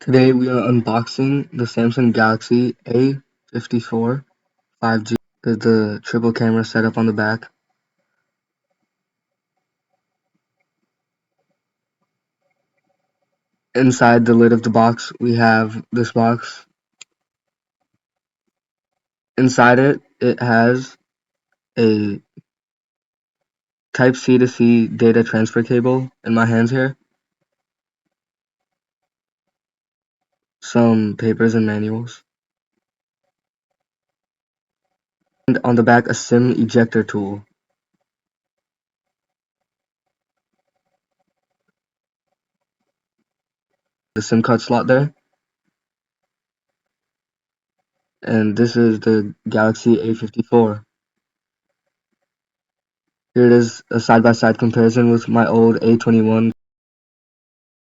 Today we are unboxing the Samsung Galaxy A54 5G. There's the triple camera setup on the back. Inside the lid of the box we have this box. Inside it has a Type C to C data transfer cable in my hands here, some papers and manuals, and on the back a SIM ejector tool. The SIM card slot there. And this is the Galaxy A54. Here it is, a side-by-side comparison with my old A21